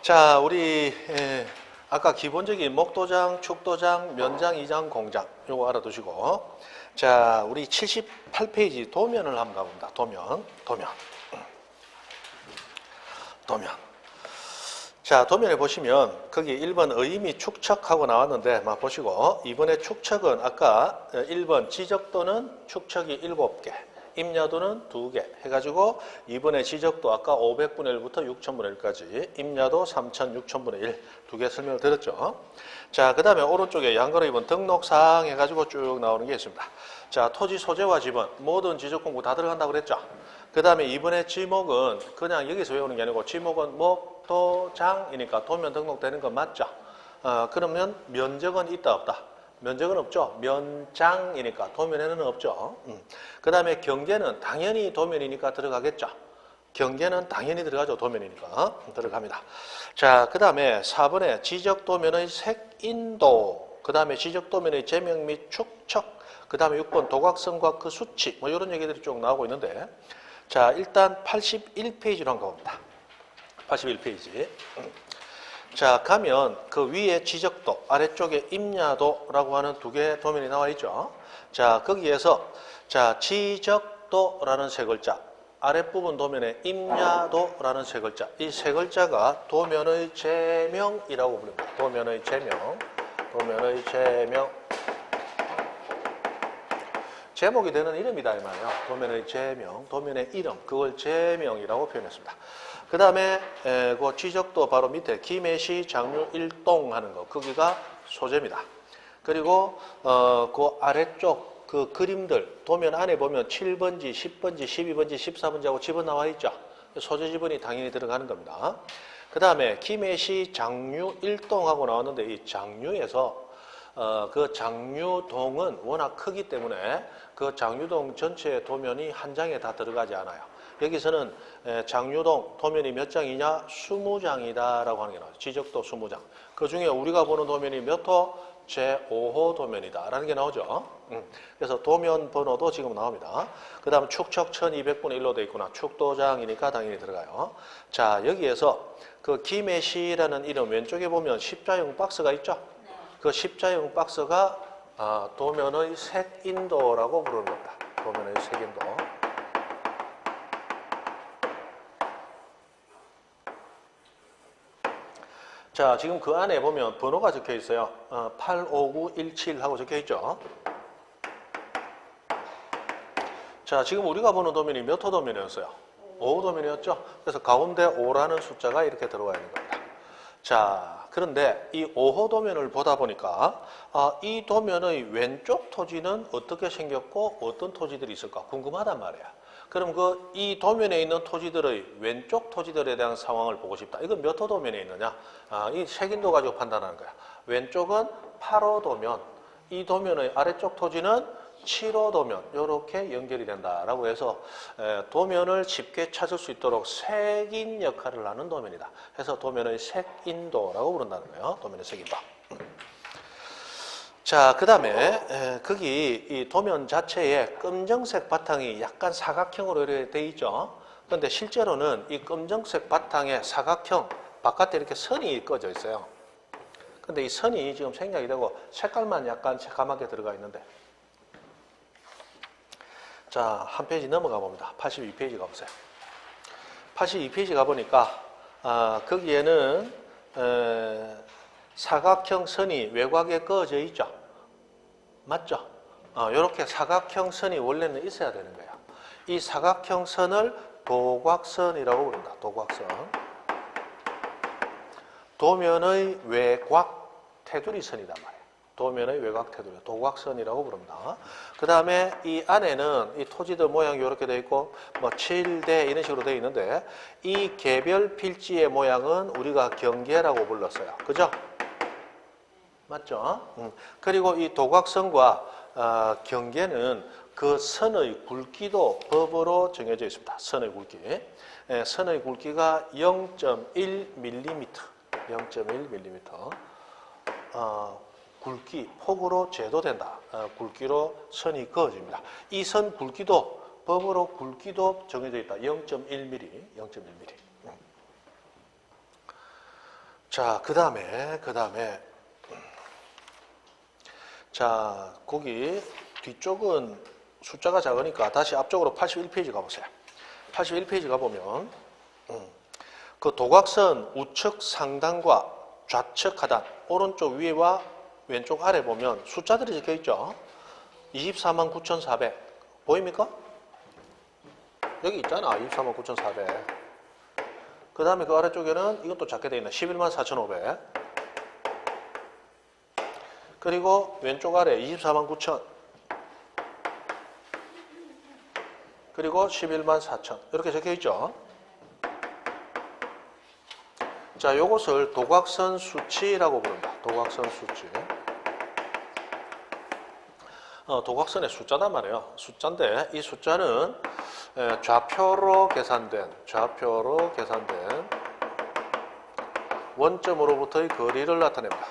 자, 우리 아까 기본적인 목도장, 축도장, 면장, 이장, 공장 요거 알아두시고, 자, 우리 78페이지 도면을 한번 가봅니다. 도면. 자, 도면에 보시면 거기 1번 의미 축척하고 나왔는데 막 보시고, 이번에 축척은 아까 1번 지적도는 축척이 7개, 임야도는 2개 해가지고 이번에 지적도 아까 500분의 1부터 6000분의 1까지, 임야도 3000, 6000분의 1 두 개 설명을 드렸죠. 자, 그 다음에 오른쪽에 양가로 2번 등록사항 해가지고 쭉 나오는 게 있습니다. 자, 토지 소재와 지분 모든 지적 공부 다 들어간다고 그랬죠. 그 다음에 이번에 지목은 그냥 여기서 외우는 게 아니고 지목은 목도장이니까 도면 등록되는 건 맞죠. 그러면 면적은 있다 없다? 면적은 없죠. 면장이니까 도면에는 없죠. 그 다음에 경계는 당연히 도면이니까 들어가겠죠. 경계는 당연히 들어가죠. 도면이니까 들어갑니다. 자, 그 다음에 4번에 지적도면의 색인도, 그 다음에 지적도면의 제명 및 축척, 그 다음에 6번 도각선과 그 수치, 뭐 이런 얘기들이 쭉 나오고 있는데, 자, 일단 81페이지로 한번 가봅니다. 81페이지. 자, 가면 그 위에 지적도, 아래쪽에 임야도라고 하는 두 개의 도면이 나와 있죠. 자, 거기에서 자, 지적도라는 세 글자, 아랫부분 도면에 임야도라는 세 글자, 이 세 글자가 도면의 제명이라고 부릅니다. 도면의 제명. 제목이 되는 이름이다 이 말이에요. 도면의 제명, 도면의 이름, 그걸 제명이라고 표현했습니다. 그 다음에 그 지적도 바로 밑에 김해시 장류 일동 하는 거, 거기가 소재입니다. 그리고 그 아래쪽 그 그림들 도면 안에 보면 7번지, 10번지, 12번지, 14번지하고 지번 나와 있죠. 소재 지번이 당연히 들어가는 겁니다. 그 다음에 김해시 장류 일동하고 나왔는데, 이 장류에서 그 장류동은 워낙 크기 때문에 그 장류동 전체 도면이 한 장에 다 들어가지 않아요. 여기서는 장류동 도면이 몇 장이냐? 20장이다라고 하는 게 나와요. 지적도 20장. 그 중에 우리가 보는 도면이 몇 호? 제5호 도면이다라는 게 나오죠. 그래서 도면 번호도 지금 나옵니다. 그 다음 축척 1200분의 1로 되어 있구나. 축도장이니까 당연히 들어가요. 자, 여기에서 그 김해시라는 이름 왼쪽에 보면 십자형 박스가 있죠. 그 십자형 박스가 도면의 색인도라고 부르는 겁니다. 도면의 색인도. 자, 지금 그 안에 보면 번호가 적혀 있어요. 85917하고 적혀 있죠. 자, 지금 우리가 보는 도면이 몇 호 도면이었어요? 5호 도면이었죠. 그래서 가운데 5라는 숫자가 이렇게 들어와 있는 겁니다. 자, 그런데 이 5호 도면을 보다 보니까 이 도면의 왼쪽 토지는 어떻게 생겼고 어떤 토지들이 있을까 궁금하단 말이야. 그럼 이 도면에 있는 토지들의 왼쪽 토지들에 대한 상황을 보고 싶다. 이건 몇 호 도면에 있느냐? 이 색인도 가지고 판단하는 거야. 왼쪽은 8호 도면, 이 도면의 아래쪽 토지는 7호 도면, 이렇게 연결이 된다라고 해서 도면을 쉽게 찾을 수 있도록 색인 역할을 하는 도면이다. 해서 도면의 색인도라고 부른다는 거예요. 도면의 색인도. 자, 그 다음에 거기 이 도면 자체에 검정색 바탕이 약간 사각형으로 이렇게 되어 있죠. 그런데 실제로는 이 검정색 바탕에 사각형 바깥에 이렇게 선이 꺼져 있어요. 근데 이 선이 지금 생략이 되고 색깔만 약간 새까맣게 들어가 있는데, 자, 한 페이지 넘어가 봅니다. 82페이지 가보세요. 82페이지 가보니까 거기에는 사각형 선이 외곽에 그어져 있죠. 맞죠? 이렇게 사각형 선이 원래는 있어야 되는 거예요. 이 사각형 선을 도곽선이라고 부른다. 도곽선. 도면의 외곽 테두리 선이단 말이에요. 도면의 외곽 테두리, 도곽선이라고 부릅니다. 그 다음에 이 안에는 이 토지들 모양이 이렇게 되어 있고, 뭐 7대 이런 식으로 되어 있는데, 이 개별 필지의 모양은 우리가 경계라고 불렀어요. 그죠? 맞죠? 그리고 이 도곽선과 경계는 그 선의 굵기도 법으로 정해져 있습니다. 선의 굵기. 선의 굵기가 0.1mm. 0.1mm. 굵기, 폭으로 재도 된다. 굵기로 선이 그어집니다. 이 선 굵기도, 법으로 굵기도 정해져 있다. 0.1mm. 0.1mm. 자, 그 다음에 자, 거기 뒤쪽은 숫자가 작으니까 다시 앞쪽으로 81페이지 가보세요. 81페이지 가보면 그 도각선 우측 상단과 좌측 하단, 오른쪽 위와 왼쪽 아래 보면 숫자들이 적혀 있죠. 249,400 보입니까? 여기 있잖아. 249,400. 그 다음에 그 아래쪽에는 이건 또 작게 되어 있네. 114,500. 그리고 왼쪽 아래 249,000. 그리고 114,000. 이렇게 적혀 있죠. 자, 요것을 도각선 수치라고 부른다. 도각선 수치. 도각선의 숫자단 말이에요. 숫자인데 이 숫자는 좌표로 계산된 원점으로부터의 거리를 나타냅니다.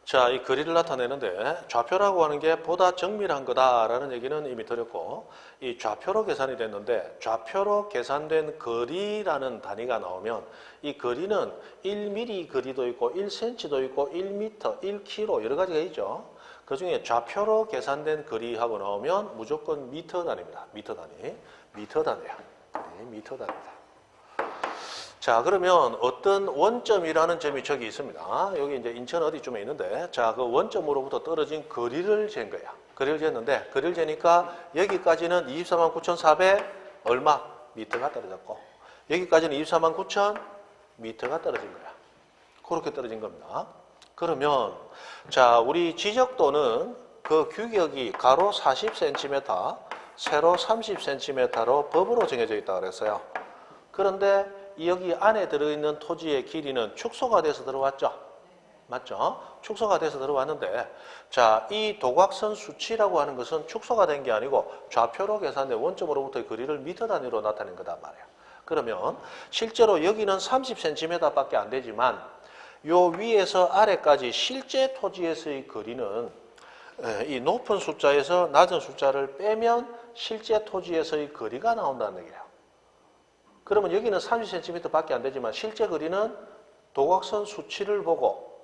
자, 이 거리를 나타내는데 좌표라고 하는 게 보다 정밀한 거다라는 얘기는 이미 드렸고, 이 좌표로 계산이 됐는데 좌표로 계산된 거리라는 단위가 나오면 이 거리는 1mm 거리도 있고 1cm도 있고 1m, 1km 여러 가지가 있죠. 그 중에 좌표로 계산된 거리하고 나오면 무조건 미터 단위입니다. 미터 단위. 미터 단위야. 네, 미터 단위입니다. 자, 그러면 어떤 원점이라는 점이 저기 있습니다. 여기 이제 인천 어디쯤에 있는데, 자, 그 원점으로부터 떨어진 거리를 잰 거야. 거리를 쟀는데, 거리를 재니까 여기까지는 249,400 얼마? 미터가 떨어졌고, 여기까지는 249,000 미터가 떨어진 거야. 그렇게 떨어진 겁니다. 그러면, 자, 우리 지적도는 그 규격이 가로 40cm, 세로 30cm로 법으로 정해져 있다고 그랬어요. 그런데 여기 안에 들어있는 토지의 길이는 축소가 돼서 들어왔죠? 맞죠? 축소가 돼서 들어왔는데, 자, 이 도각선 수치라고 하는 것은 축소가 된 게 아니고 좌표로 계산된 원점으로부터의 거리를 미터 단위로 나타낸 거단 말이에요. 그러면 실제로 여기는 30cm 밖에 안 되지만 요 위에서 아래까지 실제 토지에서의 거리는 이 높은 숫자에서 낮은 숫자를 빼면 실제 토지에서의 거리가 나온다는 얘기예요. 그러면 여기는 30cm 밖에 안 되지만 실제 거리는 도각선 수치를 보고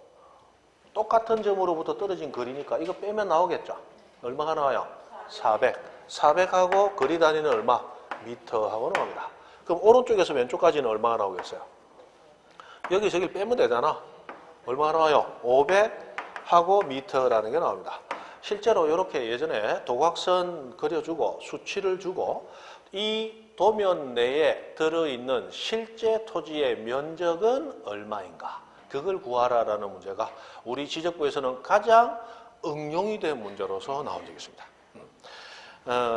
똑같은 점으로부터 떨어진 거리니까 이거 빼면 나오겠죠. 얼마가 나와요? 400. 400하고 거리 단위는 얼마? 미터하고 나옵니다. 그럼 오른쪽에서 왼쪽까지는 얼마가 나오겠어요? 여기서 여기를 빼면 되잖아. 얼마가 나와요? 500하고 미터라는 게 나옵니다. 실제로 이렇게 예전에 도각선 그려주고 수치를 주고 이 도면 내에 들어있는 실제 토지의 면적은 얼마인가? 그걸 구하라라는 문제가 우리 지적부에서는 가장 응용이 된 문제로서 나온 적이 있습니다.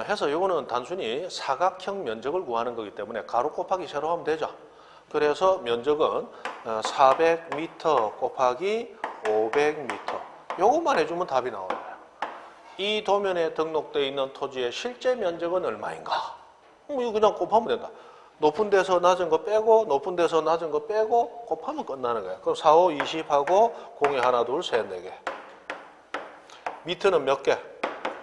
해서 이거는 단순히 사각형 면적을 구하는 거기 때문에 가로 곱하기 세로 하면 되죠. 그래서 면적은 400m 곱하기 500m. 이것만 해주면 답이 나와요. 이 도면에 등록되어 있는 토지의 실제 면적은 얼마인가? 이거 그냥 곱하면 된다. 높은 데서 낮은 거 빼고 높은 데서 낮은 거 빼고 곱하면 끝나는 거야. 그럼 4, 5, 20하고 0이 하나, 둘, 셋, 네 개. 미터는 몇 개?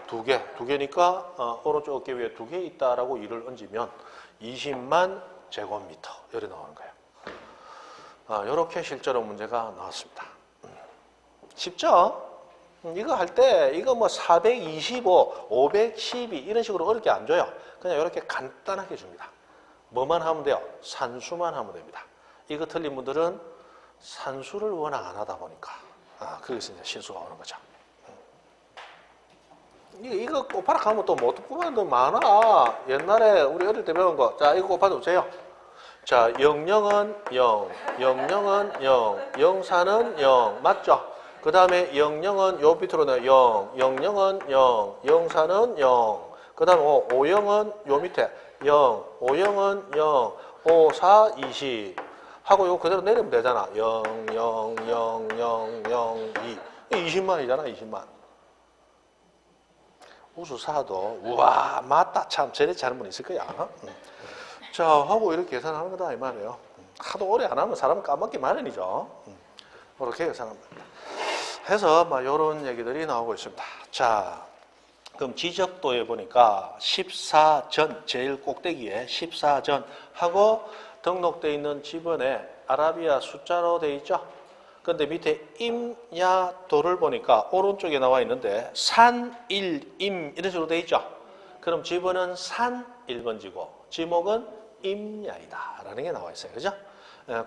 두 개. 두 개니까 오른쪽 어깨 위에 두 개 있다라고 2를 얹으면 20만 제곱미터. 이렇게 나오는 거예요. 이렇게 실제로 문제가 나왔습니다. 쉽죠? 이거 할 때 이거 뭐 425, 512 이런 식으로 어렵게 안 줘요. 그냥 이렇게 간단하게 줍니다. 뭐만 하면 돼요? 산수만 하면 됩니다. 이거 틀린 분들은 산수를 워낙 안 하다 보니까 거기서 이제 실수가 오는 거죠. 이거 곱하라 하면 또 못 곱하는 거 많아. 옛날에 우리 어릴 때 배운 거. 자, 이거 곱하면 보세요. 자, 00은 0, 00은 0, 04는 0 맞죠? 그 다음에 00은 요 밑으로 내 0, 00은 0, 04는 0. 그 다음에 50은 요 밑에 0, 50은 0, 54, 20 하고 요 그대로 내리면 되잖아. 0, 0, 0, 0, 0, 2. 20만이잖아, 20만. 우수사도 우와 맞다 참 저렇게 하는 분 있을 거야. 자 하고 이렇게 계산하는 거다 이 말이에요. 하도 오래 안 하면 사람은 까먹기 마련이죠. 그렇게 계산합니다. 해서 막 이런 얘기들이 나오고 있습니다. 자 그럼 지적도에 보니까 14전, 제일 꼭대기에 14전 하고 등록되어 있는 지번에 아라비아 숫자로 되어 있죠. 근데 밑에 임야도를 보니까 오른쪽에 나와 있는데 산일임 이런 식으로 되어 있죠. 그럼 지번은 산 1번지고 지목은 임야이다 라는 게 나와 있어요. 그죠?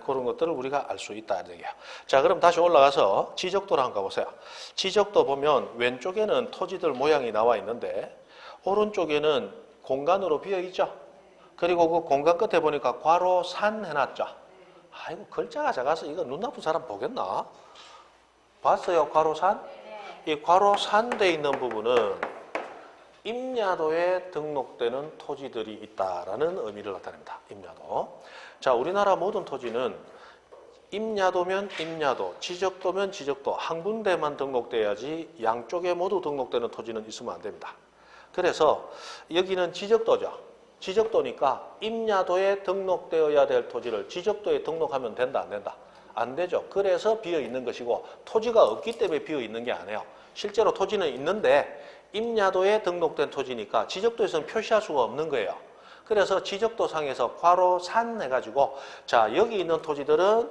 그런 것들을 우리가 알 수 있다 이런 얘기예요. 자, 그럼 다시 올라가서 지적도를 한번 가보세요. 지적도 보면 왼쪽에는 토지들 모양이 나와 있는데 오른쪽에는 공간으로 비어 있죠. 그리고 그 공간 끝에 보니까 괄호 산 해놨죠. 아이고 글자가 작아서 이거 눈 나쁜 사람 보겠나? 봤어요? 괄호 산? 이 괄호 산 돼 있는 부분은 임야도에 등록되는 토지들이 있다라는 의미를 나타냅니다. 임야도. 자, 우리나라 모든 토지는 임야도면 임야도, 지적도면 지적도 한 군데만 등록돼야지 양쪽에 모두 등록되는 토지는 있으면 안 됩니다. 그래서 여기는 지적도죠. 지적도니까 임야도에 등록되어야 될 토지를 지적도에 등록하면 된다, 안 된다? 안 되죠. 그래서 비어 있는 것이고 토지가 없기 때문에 비어 있는 게 아니에요. 실제로 토지는 있는데 임야도에 등록된 토지니까 지적도에서는 표시할 수가 없는 거예요. 그래서 지적도상에서 괄호 산 해가지고 자, 여기 있는 토지들은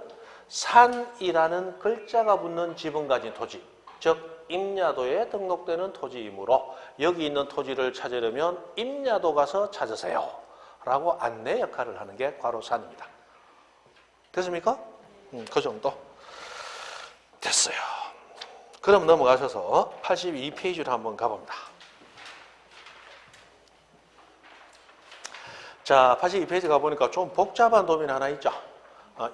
산이라는 글자가 붙는 지분 가진 토지, 즉 임야도에 등록되는 토지이므로 여기 있는 토지를 찾으려면 임야도 가서 찾으세요 라고 안내 역할을 하는 게 괄호 산입니다. 됐습니까? 그 정도 됐어요. 그럼 넘어가셔서 82페이지로 한번 가봅니다. 자, 82페이지 가보니까 좀 복잡한 도면 하나 있죠.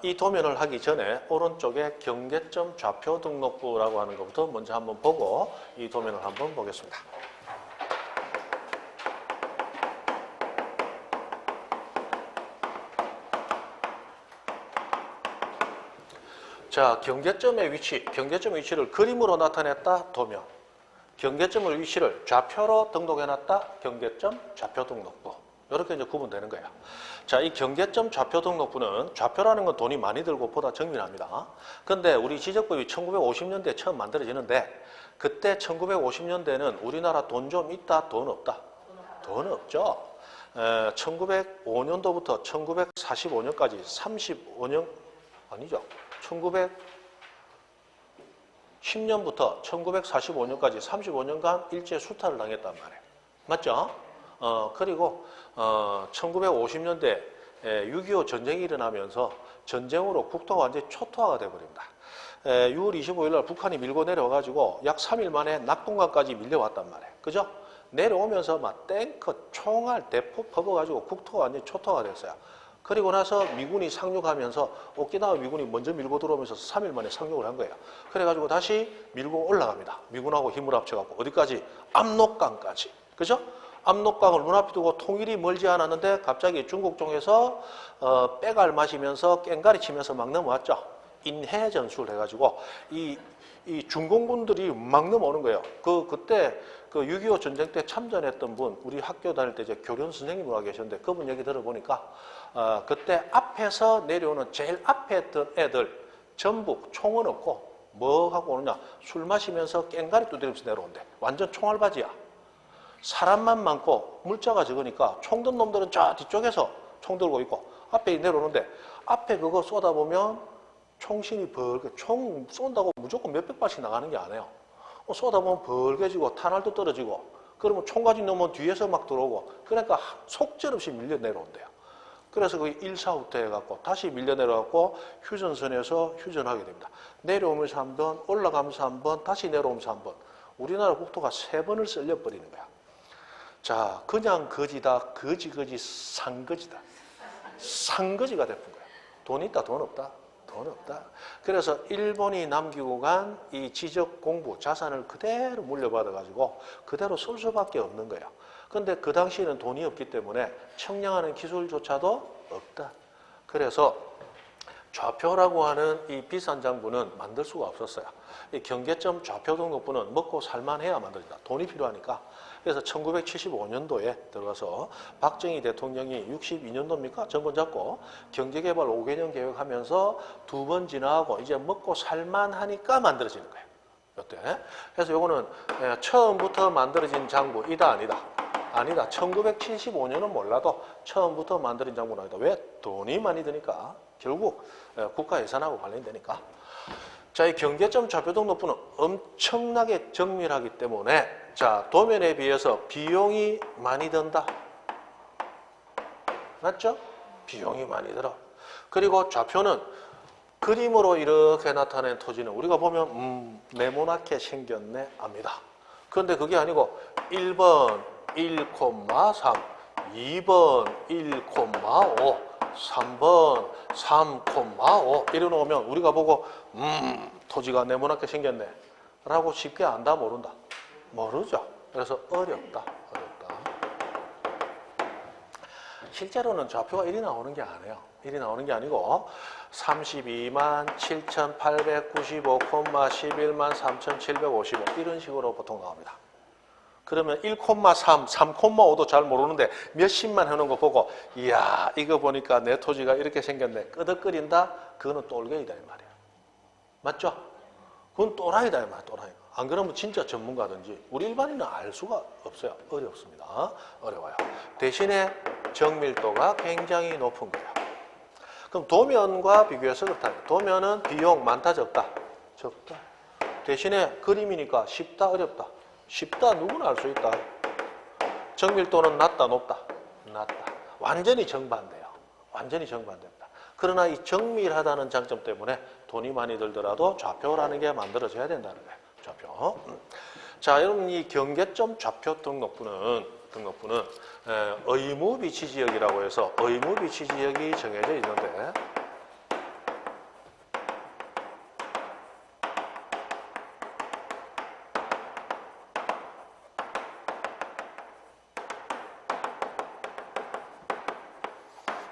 이 도면을 하기 전에 오른쪽에 경계점 좌표 등록부라고 하는 것부터 먼저 한번 보고 이 도면을 한번 보겠습니다. 자, 경계점의 위치를 그림으로 나타냈다, 도면. 경계점의 위치를 좌표로 등록해놨다, 경계점 좌표 등록부. 이렇게 이제 구분되는 거예요. 자, 이 경계점 좌표 등록부는 좌표라는 건 돈이 많이 들고 보다 정밀합니다. 근데 우리 지적법이 1950년대에 처음 만들어지는데 그때 1950년대는 우리나라 돈 좀 있다, 돈 없다? 돈 없죠. 1905년도부터 1945년까지 35년 아니죠. 1910년부터 1945년까지 35년간 일제 수탈을 당했단 말이에요. 맞죠? 그리고 1950년대 6.25 전쟁이 일어나면서 전쟁으로 국토가 완전히 초토화가 돼버립니다. 6월 25일 날 북한이 밀고 내려와가지고 약 3일 만에 낙동강까지 밀려왔단 말이에요. 그죠? 내려오면서 막 탱크, 총알, 대포 퍼버가지고 국토가 완전히 초토화가 됐어요. 그리고 나서 미군이 상륙하면서 오키나와 미군이 먼저 밀고 들어오면서 3일 만에 상륙을 한 거예요. 그래가지고 다시 밀고 올라갑니다. 미군하고 힘을 합쳐갖고 어디까지? 압록강까지. 그죠? 압록강을 눈앞에 두고 통일이 멀지 않았는데 갑자기 중국 쪽에서 빼갈 마시면서 깽가리 치면서 막 넘어왔죠. 인해전술 해가지고 이 중공군들이 막 넘어오는 거예요. 그때 그 6.25 전쟁 때 참전했던 분, 우리 학교 다닐 때 이제 교련 선생님으로 계셨는데 그분 얘기 들어보니까 그때 앞에서 내려오는 제일 앞에 있던 애들 전부 총은 없고 뭐 하고 오느냐? 술 마시면서 깽가리 두드리면서 내려온대. 완전 총알바지야. 사람만 많고 물자가 적으니까 총 든 놈들은 저 뒤쪽에서 총 들고 있고 앞에 내려오는데 앞에 그거 쏟아보면 총신이 벌게, 총 쏜다고 무조건 몇백 발씩 나가는 게 아니에요. 쏟아보면 벌게지고 탄알도 떨어지고 그러면 총까지 넣으면 뒤에서 막 들어오고 그러니까 속절없이 밀려 내려온대요. 그래서 그 1사후퇴 해갖고 다시 밀려 내려갖고 휴전선에서 휴전하게 됩니다. 내려오면서 한 번, 올라가면서 한 번, 다시 내려오면서 한 번. 우리나라 국토가 3번을 썰려버리는 거야. 자, 그냥 거지다, 거지 상거지다. 상거지가 돼본 거야. 돈 있다, 돈 없다? 돈 없다. 그래서 일본이 남기고 간 이 지적 공부, 자산을 그대로 물려받아가지고 그대로 쓸 수밖에 없는 거예요. 근데 그 당시에는 돈이 없기 때문에 청량하는 기술조차도 없다. 그래서 좌표라고 하는 이 비싼 장부는 만들 수가 없었어요. 이 경계점 좌표 등록부는 먹고 살만해야 만들어진다. 돈이 필요하니까. 그래서 1975년도에 들어가서 박정희 대통령이 62년도입니까? 정권 잡고 경제개발 5개년 계획하면서 2번 지나고 이제 먹고 살만하니까 만들어지는 거예요. 이때. 그래서 요거는 처음부터 만들어진 장부이다 아니다. 아니다. 1975년은 몰라도 처음부터 만들어진 장부는 아니다. 왜? 돈이 많이 드니까. 결국 국가 예산하고 관련되니까. 자, 이 경계점 좌표등록부는 엄청나게 정밀하기 때문에 자, 도면에 비해서 비용이 많이 든다. 맞죠? 비용이 많이 들어. 그리고 좌표는 그림으로 이렇게 나타낸 토지는 우리가 보면 네모나게 생겼네 압니다. 그런데 그게 아니고 1번 1,3, 2번 1,5, 3번 3,5 이래 놓으면 우리가 보고 토지가 네모나게 생겼네 라고 쉽게 안다 모른다? 모르죠. 그래서 어렵다. 실제로는 좌표가 1이 나오는 게 아니에요. 1이 나오는 게 아니고 32만 7,895,11만 3,755 이런 식으로 보통 나옵니다. 그러면 1,3, 3,5도 잘 모르는데 몇십만 해놓은 거 보고 이야 이거 보니까 내 토지가 이렇게 생겼네 끄덕거린다? 그거는 똘개이다 이 말이야. 맞죠? 그건 또라이다 이 말이야. 또라이. 안 그러면 진짜 전문가든지 우리 일반인은 알 수가 없어요. 어렵습니다. 어려워요. 대신에 정밀도가 굉장히 높은 거예요. 그럼 도면과 비교해서 그렇다. 도면은 비용 많다 적다? 적다. 대신에 그림이니까 쉽다 어렵다? 쉽다. 누구나 알 수 있다. 정밀도는 낮다 높다? 낮다. 완전히 정반대요. 완전히 정반대입니다. 그러나 이 정밀하다는 장점 때문에 돈이 많이 들더라도 좌표라는 게 만들어져야 된다는 거예요. 좌표. 자, 여러분 이 경계점 좌표 등록부는 의무 비치 지역이라고 해서 의무 비치 지역이 정해져 있는데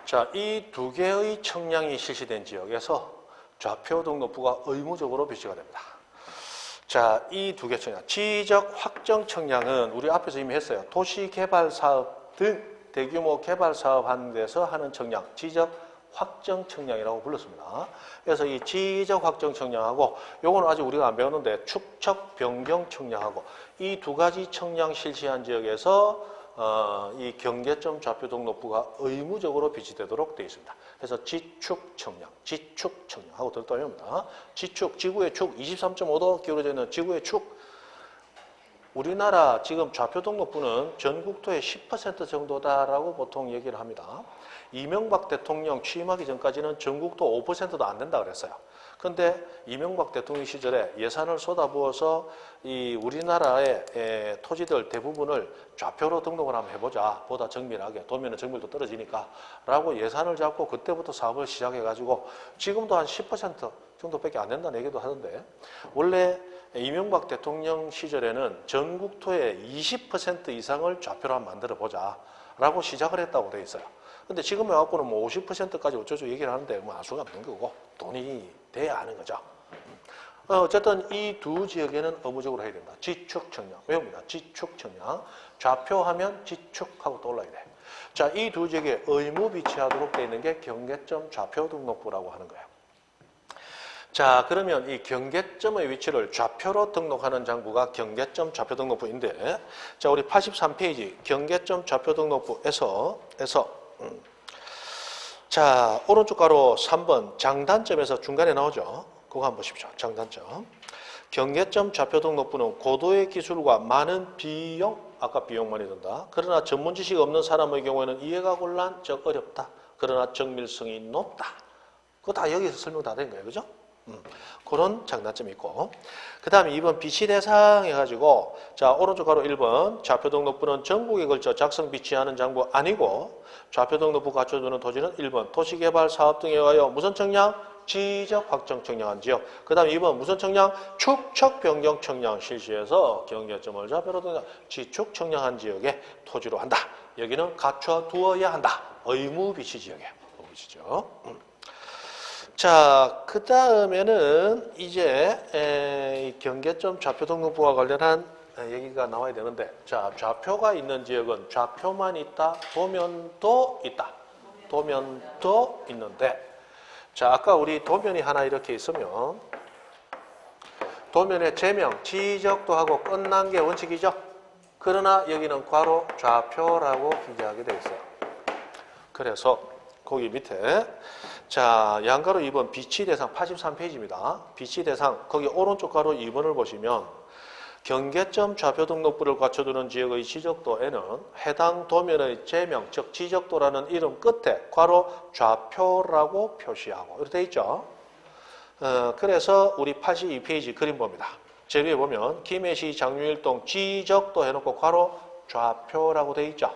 자, 이 두 개의 청량이 실시된 지역에서 좌표 등록부가 의무적으로 비치가 됩니다. 자, 이 두 개 청량. 지적 확정 청량은 우리 앞에서 이미 했어요. 도시개발 사업 등 대규모 개발 사업 하는 데서 하는 청량, 지적 확정 청량이라고 불렀습니다. 그래서 이 지적 확정 청량하고 요거는 아직 우리가 안 배웠는데 축척 변경 청량하고 이 두 가지 청량 실시한 지역에서 이 경계점 좌표 등록부가 의무적으로 비치되도록 되어 있습니다. 그래서 지축 청량 하고 들떠옵니다. 지축, 지구의 축, 23.5도 기울어져 있는 지구의 축. 우리나라 지금 좌표 등록부는 전국토의 10% 정도다라고 보통 얘기를 합니다. 이명박 대통령 취임하기 전까지는 전국토 5%도 안 된다 그랬어요. 그런데 이명박 대통령 시절에 예산을 쏟아부어서 이 우리나라의 토지들 대부분을 좌표로 등록을 한번 해보자. 보다 정밀하게. 도면은 정밀도 떨어지니까. 라고 예산을 잡고 그때부터 사업을 시작해가지고 지금도 한 10% 정도밖에 안 된다는 얘기도 하던데 원래 이명박 대통령 시절에는 전국토의 20% 이상을 좌표로 한번 만들어보자. 라고 시작을 했다고 돼 있어요. 근데 지금 와갖고는 뭐 50%까지 어쩌고 얘기를 하는데 뭐 알 수가 없는 거고 돈이 돼야 하는 거죠. 어쨌든 이 두 지역에는 의무적으로 해야 된다. 지축 청량. 외웁니다. 지축 청량. 좌표하면 지축하고 떠올라야 돼. 자, 이 두 지역에 의무 비치하도록 되어 있는 게 경계점 좌표 등록부라고 하는 거예요. 자, 그러면 이 경계점의 위치를 좌표로 등록하는 장부가 경계점 좌표 등록부인데 자, 우리 83페이지 경계점 좌표 등록부에서 자, 오른쪽 가로 3번 장단점에서 중간에 나오죠. 그거 한번 보십시오. 장단점. 경계점 좌표 등록부는 고도의 기술과 많은 비용, 아까 비용 많이 든다. 그러나 전문 지식 없는 사람의 경우에는 이해가 곤란적 어렵다. 그러나 정밀성이 높다. 그거 다 여기서 설명 다 된 거예요. 그죠? 그런 장단점이 있고 그 다음에 2번 비치 대상 해가지고 자 오른쪽 가로 1번 좌표 등록부는 전국에 걸쳐 작성 비치하는 장부 아니고 좌표 등록부 갖춰주는 토지는 1번 도시개발 사업 등에 의하여 무슨 청량? 지적 확정 청량한 지역. 그 다음에 2번 무슨 청량? 축척 변경 청량 실시해서 경계점을 좌표로 등록 지축 청량한 지역에 토지로 한다. 여기는 갖춰두어야 한다. 의무 비치 지역이에요. 의무 비치죠. 자, 그 다음에는 이제 경계점 좌표 등록부와 관련한 얘기가 나와야 되는데 자, 좌표가 있는 지역은 좌표만 있다, 도면도 있다. 도면도 있는데 자, 아까 우리 도면이 하나 이렇게 있으면 도면의 제명, 지적도 하고 끝난 게 원칙이죠. 그러나 여기는 괄호 좌표라고 기재하게 되어 있어요. 그래서 거기 밑에 자 양가로 2번 비치 대상 83페이지입니다. 비치 대상 거기 오른쪽 가로 2번을 보시면 경계점 좌표 등록부를 갖춰두는 지역의 지적도에는 해당 도면의 제명, 즉 지적도라는 이름 끝에 괄호 좌표라고 표시하고 이렇게 되어 있죠. 그래서 우리 82페이지 그림 봅니다. 제일 위에 보면 김해시 장유일동 지적도 해놓고 괄호 좌표라고 되어 있죠.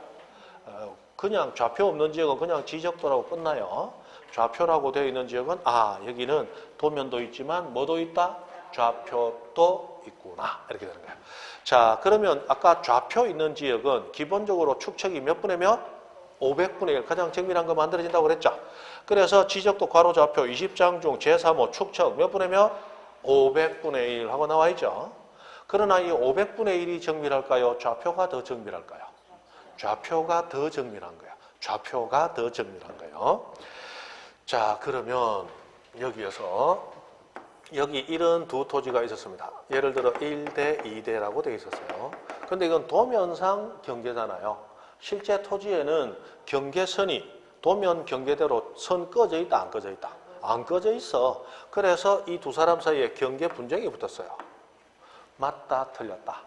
그냥 좌표 없는 지역은 그냥 지적도라고 끝나요. 좌표라고 되어 있는 지역은 여기는 도면도 있지만 뭐도 있다? 좌표도 있구나. 이렇게 되는 거예요. 자, 그러면 아까 좌표 있는 지역은 기본적으로 축척이 몇 분의 몇? 500분의 1. 가장 정밀한 거 만들어진다고 그랬죠. 그래서 지적도 괄호 좌표 20장 중 제3호 축척 몇 분의 몇? 500분의 1 하고 나와 있죠. 그러나 이 500분의 1이 정밀할까요? 좌표가 더 정밀할까요? 좌표가 더 정밀한 거예요. 좌표가 더 정밀한 거예요. 자, 그러면 여기에서 여기 이런 두 토지가 있었습니다. 예를 들어 1대, 2대라고 되어 있었어요. 근데 이건 도면상 경계잖아요. 실제 토지에는 경계선이 도면 경계대로 선 꺼져 있다, 안 꺼져 있다? 안 꺼져 있어. 그래서 이 두 사람 사이에 경계 분쟁이 붙었어요. 맞다, 틀렸다.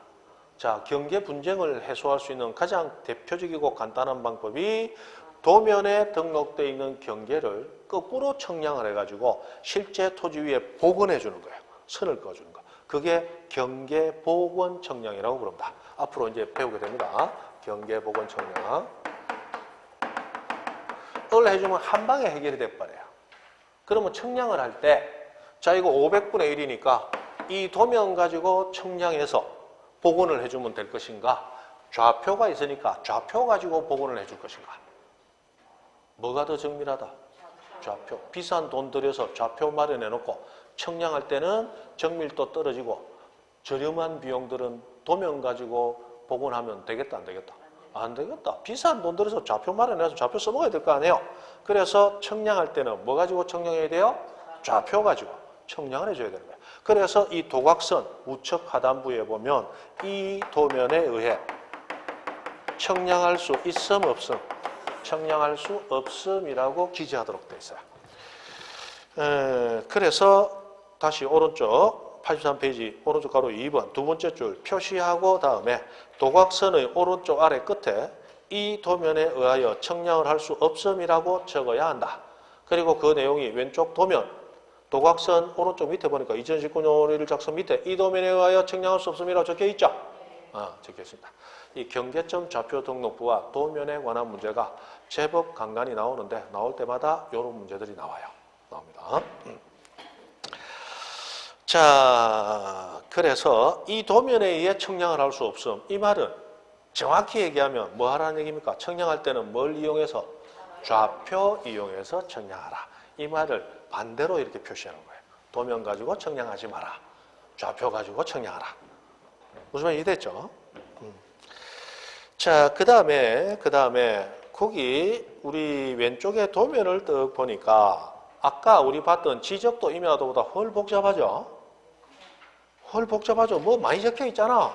자, 경계 분쟁을 해소할 수 있는 가장 대표적이고 간단한 방법이 도면에 등록되어 있는 경계를 거꾸로 청량을 해가지고 실제 토지 위에 복원해 주는 거예요. 선을 그어주는 거. 그게 경계 복원 청량이라고 부릅니다. 앞으로 이제 배우게 됩니다. 경계 복원 청량. 이걸 해주면 한 방에 해결이 돼버려요. 그러면 청량을 할 때, 자, 이거 500분의 1이니까 이 도면 가지고 청량해서 복원을 해주면 될 것인가? 좌표가 있으니까 좌표 가지고 복원을 해줄 것인가? 뭐가 더 정밀하다? 좌표. 비싼 돈 들여서 좌표 마련해놓고 청량할 때는 정밀도 떨어지고 저렴한 비용들은 도면 가지고 복원하면 되겠다, 안 되겠다? 안 되겠다. 비싼 돈 들여서 좌표 마련해서 좌표 써먹어야 될 거 아니에요? 그래서 청량할 때는 뭐 가지고 청량해야 돼요? 좌표 가지고 청량을 해줘야 되는 거예요. 그래서 이 도곽선 우측 하단부에 보면 이 도면에 의해 청량할 수 있음, 없음? 청량할 수 없음이라고 기재하도록 되어 있어요. 그래서 다시 오른쪽 83페이지 오른쪽 가로 2번 두 번째 줄 표시하고 다음에 도곽선의 오른쪽 아래 끝에 이 도면에 의하여 청량을 할 수 없음이라고 적어야 한다. 그리고 그 내용이 왼쪽 도면 도곽선 오른쪽 밑에 보니까 2019년 1일 작성 밑에 이 도면에 의하여 청량할 수 없음이라고 적혀 있죠? 적혀 있습니다. 이 경계점 좌표 등록부와 도면에 관한 문제가 제법 간간히 나오는데 나올 때마다 이런 문제들이 나옵니다. 자, 그래서 이 도면에 의해 청량을 할 수 없음. 이 말은 정확히 얘기하면 뭐 하라는 얘기입니까? 청량할 때는 뭘 이용해서? 좌표 이용해서 청량하라. 이 말을 반대로 이렇게 표시하는 거예요. 도면 가지고 청량하지 마라. 좌표 가지고 청량하라. 무슨 말이 이해됐죠? 자, 그 다음에 거기 우리 왼쪽에 도면을 딱 보니까 아까 우리 봤던 지적도 임야도보다 훨 복잡하죠? 훨 복잡하죠? 뭐 많이 적혀 있잖아.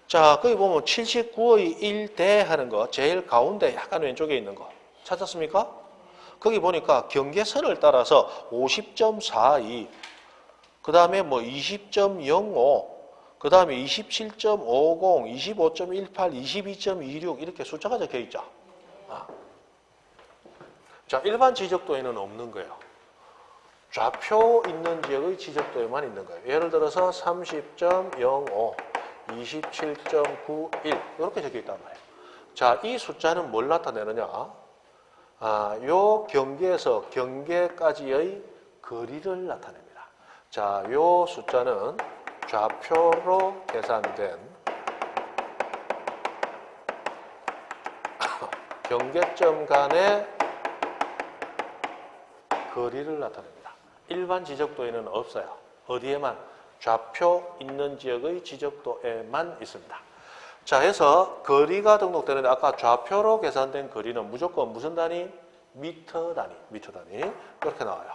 자, 거기 보면 79의 1대 하는 거 제일 가운데 약간 왼쪽에 있는 거 찾았습니까? 거기 보니까 경계선을 따라서 50.42 그 다음에 뭐 20.05 그 다음에 27.50, 25.18, 22.26 이렇게 숫자가 적혀 있죠. 자, 일반 지적도에는 없는 거예요. 좌표 있는 지역의 지적도에만 있는 거예요. 예를 들어서 30.05, 27.91 이렇게 적혀 있단 말이에요. 자, 이 숫자는 뭘 나타내느냐? 요 경계에서 경계까지의 거리를 나타냅니다. 자, 요 숫자는 좌표로 계산된 경계점 간의 거리를 나타냅니다. 일반 지적도에는 없어요. 어디에만? 좌표 있는 지역의 지적도에만 있습니다. 자, 해서 거리가 등록되는데 아까 좌표로 계산된 거리는 무조건 무슨 단위? 미터 단위. 이렇게 나와요.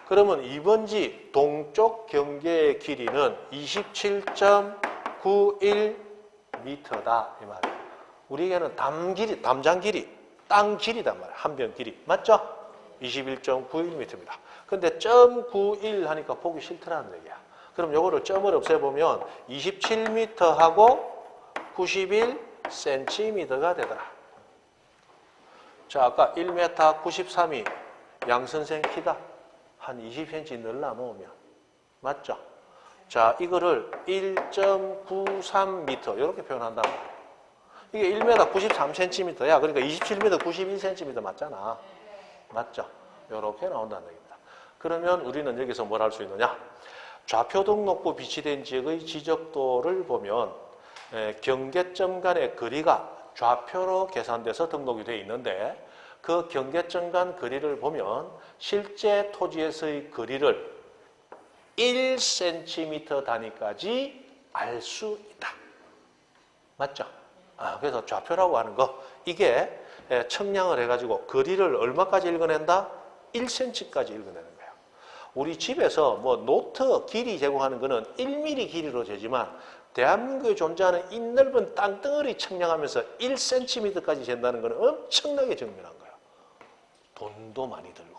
그러면 2번지 동쪽 경계의 길이는 27.91m다 이 말이에요. 우리에게는 담장 길이, 땅 길이단 말이에요. 한 변 길이. 맞죠? 21.91m입니다. 근데 0.91 하니까 보기 싫더라는 얘기야. 그럼 요거를 점을 없애보면 27m하고 91cm가 되더라. 자, 아까 1m 93이 양선생 키다. 한 20cm 늘라 놓으면. 맞죠? 자, 이거를 1.93m 이렇게 표현한단 말이에요. 이게 1m 93cm야. 그러니까 27m 91cm 맞잖아. 맞죠? 이렇게 나온다는 얘기입니다. 그러면 우리는 여기서 뭘 할 수 있느냐? 좌표 등록부 비치된 지역의 지적도를 보면 경계점 간의 거리가 좌표로 계산돼서 등록이 되어 있는데 그 경계점 간 거리를 보면 실제 토지에서의 거리를 1cm 단위까지 알 수 있다. 맞죠? 그래서 좌표라고 하는 거 이게 측량을 해가지고 거리를 얼마까지 읽어낸다? 1cm까지 읽어내는 거예요. 우리 집에서 뭐 노트 길이 제공하는 거는 1mm 길이로 재지만 대한민국에 존재하는 이 넓은 땅덩어리 측량하면서 1cm까지 잰다는 거는 엄청나게 정밀한 거예요. 돈도 많이 들고.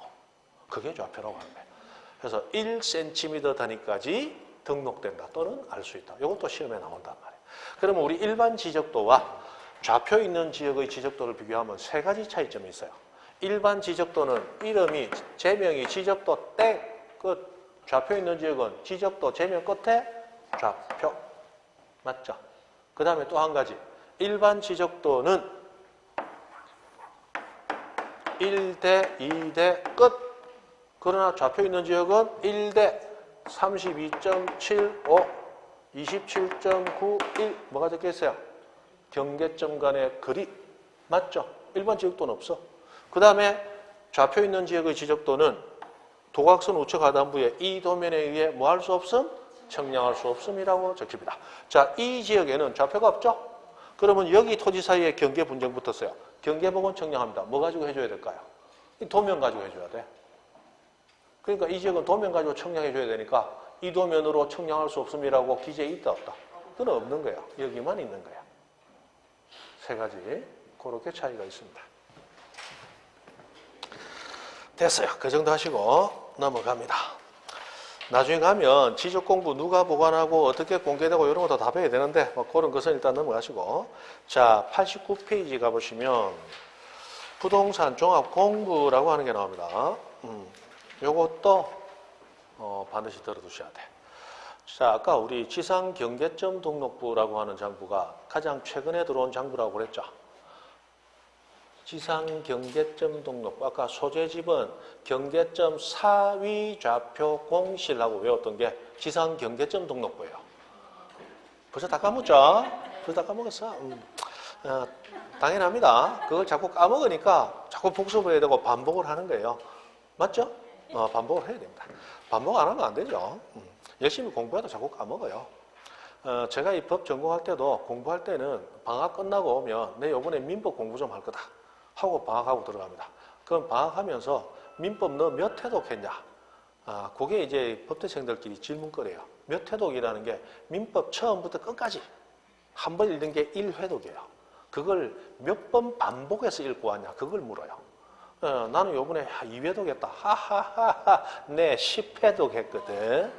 그게 좌표라고 하는 거예요. 그래서 1cm 단위까지 등록된다 또는 알 수 있다. 이것도 시험에 나온단 말이에요. 그러면 우리 일반 지적도와 좌표 있는 지역의 지적도를 비교하면 세 가지 차이점이 있어요. 일반 지적도는 이름이 제명이 지적도 땡 끝. 좌표 있는 지역은 지적도 제명 끝에 좌표. 맞죠? 그 다음에 또 한 가지. 일반 지적도는 1대, 2대 끝. 그러나 좌표 있는 지역은 1대 32.75, 27.91 뭐가 적혀 있어요? 경계점 간의 거리. 맞죠? 일반 지적도는 없어. 그 다음에 좌표 있는 지역의 지적도는 도각선 우측 하단부에 이 도면에 의해 뭐 할 수 없음? 측량할 수 없음이라고 적힙니다. 자, 이 지역에는 좌표가 없죠? 그러면 여기 토지 사이에 경계 분정 붙었어요. 경계복은 측량합니다. 뭐 가지고 해줘야 될까요? 이 도면 가지고 해줘야 돼. 그러니까 이 지역은 도면 가지고 측량해줘야 되니까 이 도면으로 측량할 수 없음이라고 기재에 있다 없다? 그건 없는 거예요. 여기만 있는 거예요. 세 가지 그렇게 차이가 있습니다. 됐어요. 그 정도 하시고 넘어갑니다. 나중에 가면 지적 공부 누가 보관하고 어떻게 공개되고 이런 거 다 배워야 되는데 뭐 그런 것은 일단 넘어가시고 자 89페이지 가보시면 부동산 종합 공부라고 하는 게 나옵니다. 요것도 반드시 들어두셔야 돼. 자, 아까 우리 지상 경계점 등록부라고 하는 장부가 가장 최근에 들어온 장부라고 그랬죠. 지상 경계점 등록부. 아까 소재집은 경계점 사위 좌표 공실하고 외웠던 게 지상 경계점 등록부예요. 벌써 다 까먹었죠? 벌써 다 까먹었어. 당연합니다. 그걸 자꾸 까먹으니까 자꾸 복습을 해야 되고 반복을 하는 거예요. 맞죠? 반복을 해야 됩니다. 반복 안 하면 안 되죠. 열심히 공부해도 자꾸 까먹어요. 제가 이 법 전공할 때도 공부할 때는 방학 끝나고 오면 내 이번에 민법 공부 좀 할 거다 하고 방학하고 들어갑니다. 그럼 방학하면서 민법 너 몇 회독했냐? 그게 이제 법대생들끼리 질문거리예요. 몇 회독이라는 게 민법 처음부터 끝까지 한 번 읽는 게 1회독이에요. 그걸 몇 번 반복해서 읽고 왔냐? 그걸 물어요. 나는 요번에 2회독 했다. 하하하하. 네, 10회독 했거든.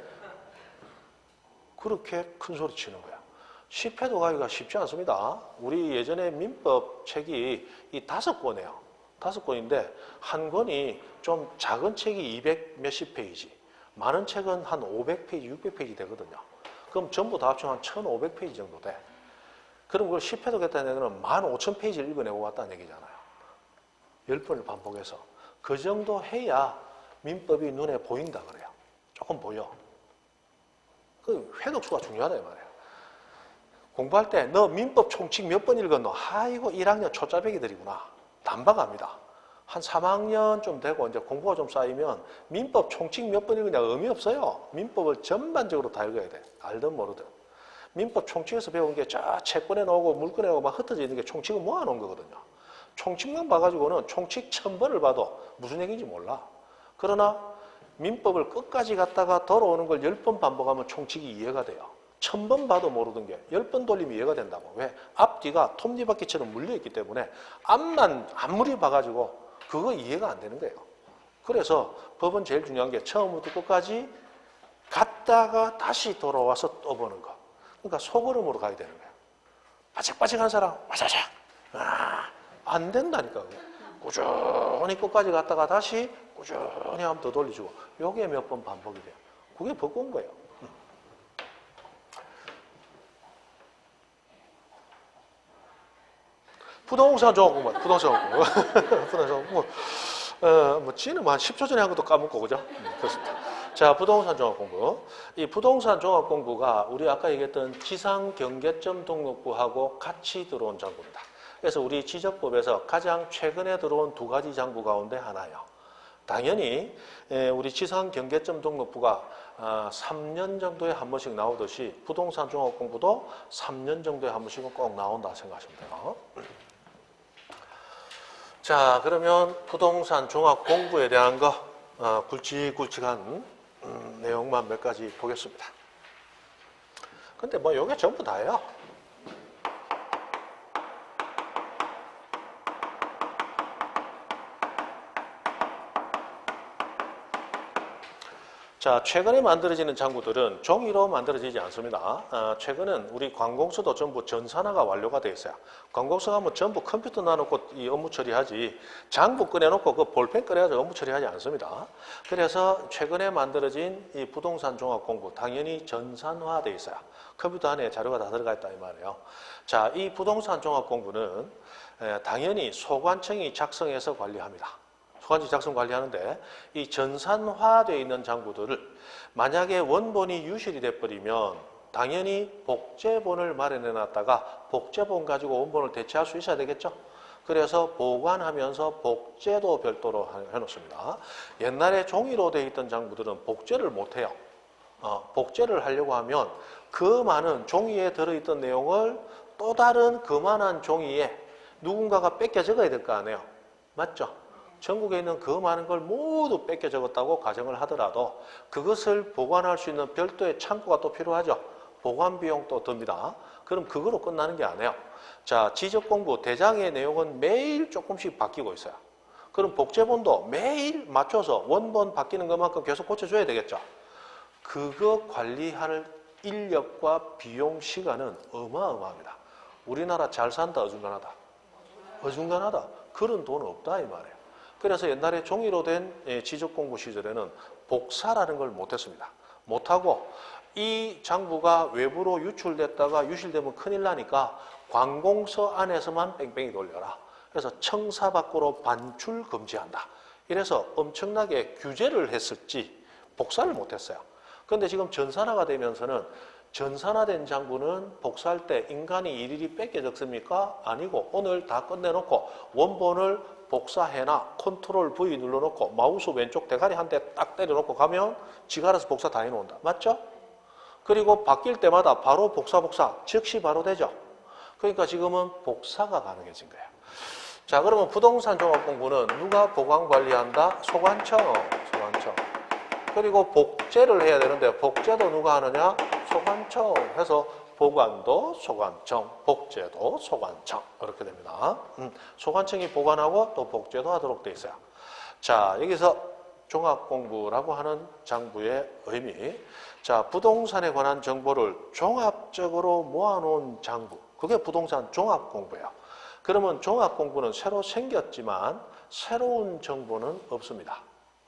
그렇게 큰 소리 치는 거야. 10회독 하기가 쉽지 않습니다. 우리 예전에 민법 책이 이 5권이에요. 5권인데 한 권이 좀 작은 책이 200 몇십 페이지, 많은 책은 한 500페이지, 600페이지 되거든요. 그럼 전부 다 합치면 한 1500페이지 정도 돼. 그럼 그걸 10회독 했다는 얘기는 15,000페이지를 읽어내고 왔다는 얘기잖아요. 10번을 반복해서. 그 정도 해야 민법이 눈에 보인다 그래요. 조금 보여. 그 회독수가 중요하다 이 말이에요. 공부할 때 너 민법 총칙 몇 번 읽었노? 아이고 1학년 초짜배기들이구나. 단박합니다. 한 3학년 좀 되고 이제 공부가 좀 쌓이면 민법 총칙 몇 번 읽으냐 의미 없어요. 민법을 전반적으로 다 읽어야 돼. 알든 모르든. 민법 총칙에서 배운 게 저 채권에 나오고 물건에 나오고 막 흩어져 있는 게 총칙은 모아놓은 거거든요. 총칙만 봐가지고는 총칙 1000번을 봐도 무슨 얘기인지 몰라. 그러나 민법을 끝까지 갔다가 돌아오는 걸 10번 반복하면 총칙이 이해가 돼요. 1000번 봐도 모르던 게 10번 돌리면 이해가 된다고. 왜? 앞뒤가 톱니바퀴처럼 물려있기 때문에 앞만 아무리 봐가지고 그거 이해가 안 되는 거예요. 그래서 법은 제일 중요한 게 처음부터 끝까지 갔다가 다시 돌아와서 또 보는 거. 그러니까 소걸음으로 가야 되는 거예요. 바짝바짝한 사람, 바짝바짝. 안 된다니까. 꾸준히 끝까지 갔다가 다시 꾸준히 한번 더 돌려주고. 요게 몇 번 반복이 돼요. 그게 버거운 거예요. 부동산 종합 공부, 부동산 공부. 부동산 공부. 뭐, 지는 한 10초 전에 한 것도 까먹고, 그죠? 그렇습니다. 자, 부동산 종합 공부. 이 부동산 종합 공부가 우리 아까 얘기했던 지상경계점 등록부하고 같이 들어온 장부입니다. 그래서 우리 지적법에서 가장 최근에 들어온 두 가지 장부 가운데 하나예요. 당연히 우리 지상경계점 등록부가 3년 정도에 한 번씩 나오듯이 부동산 종합 공부도 3년 정도에 한 번씩은 꼭 나온다 생각하시면 돼요. 자, 그러면 부동산 종합 공부에 대한 거 굵직굵직한 내용만 몇 가지 보겠습니다. 근데 뭐 이게 전부 다예요. 자, 최근에 만들어지는 장부들은 종이로 만들어지지 않습니다. 최근은 우리 관공서도 전부 전산화가 완료가 되어 있어요. 관공서가 하면 전부 컴퓨터 놔놓고 이 업무 처리하지, 장부 꺼내놓고 그 볼펜 꺼내가지고 업무 처리하지 않습니다. 그래서 최근에 만들어진 이 부동산 종합 공부, 당연히 전산화 되어 있어요. 컴퓨터 안에 자료가 다 들어가 있다 이 말이에요. 자, 이 부동산 종합 공부는 당연히 소관청이 작성해서 관리합니다. 소관청이 작성 관리하는데 이 전산화되어 있는 장부들을 만약에 원본이 유실이 돼버리면 당연히 복제본을 마련해 놨다가 복제본 가지고 원본을 대체할 수 있어야 되겠죠. 그래서 보관하면서 복제도 별도로 해놓습니다. 옛날에 종이로 되어 있던 장부들은 복제를 못해요. 복제를 하려고 하면 그 많은 종이에 들어있던 내용을 또 다른 그만한 종이에 누군가가 뺏겨 적어야 될 거 아니에요. 맞죠? 전국에 있는 그 많은 걸 모두 뺏겨 적었다고 가정을 하더라도 그것을 보관할 수 있는 별도의 창고가 또 필요하죠. 보관 비용도 듭니다. 그럼 그거로 끝나는 게 아니에요. 자, 지적공부 대장의 내용은 매일 조금씩 바뀌고 있어요. 그럼 복제본도 매일 맞춰서 원본 바뀌는 것만큼 계속 고쳐줘야 되겠죠. 그거 관리할 인력과 비용 시간은 어마어마합니다. 우리나라 잘 산다, 어중간하다. 어중간하다. 그런 돈 없다 이 말이에요. 그래서 옛날에 종이로 된 지적공부 시절에는 복사라는 걸 못했습니다. 못하고 이 장부가 외부로 유출됐다가 유실되면 큰일 나니까 관공서 안에서만 뺑뺑이 돌려라. 그래서 청사 밖으로 반출 금지한다. 이래서 엄청나게 규제를 했을지 복사를 못했어요. 그런데 지금 전산화가 되면서는 전산화된 장부는 복사할 때 인간이 일일이 뺏겨 적습니까? 아니고 오늘 다 끝내놓고 원본을 복사해놔 컨트롤 V 눌러놓고 마우스 왼쪽 대가리 한 대 딱 때려놓고 가면 지가 알아서 복사 다 해놓는다. 맞죠? 그리고 바뀔 때마다 바로 복사 즉시 바로 되죠. 그러니까 지금은 복사가 가능해진 거예요. 자, 그러면 부동산 종합 공부는 누가 보관 관리한다? 소관청. 그리고 복제를 해야 되는데 복제도 누가 하느냐? 소관청 해서 보관도 소관청, 복제도 소관청 이렇게 됩니다. 소관청이 보관하고 또 복제도 하도록 돼 있어요. 자, 여기서 종합공부라고 하는 장부의 의미. 자, 부동산에 관한 정보를 종합적으로 모아놓은 장부. 그게 부동산 종합공부예요. 그러면 종합공부는 새로 생겼지만 새로운 정보는 없습니다.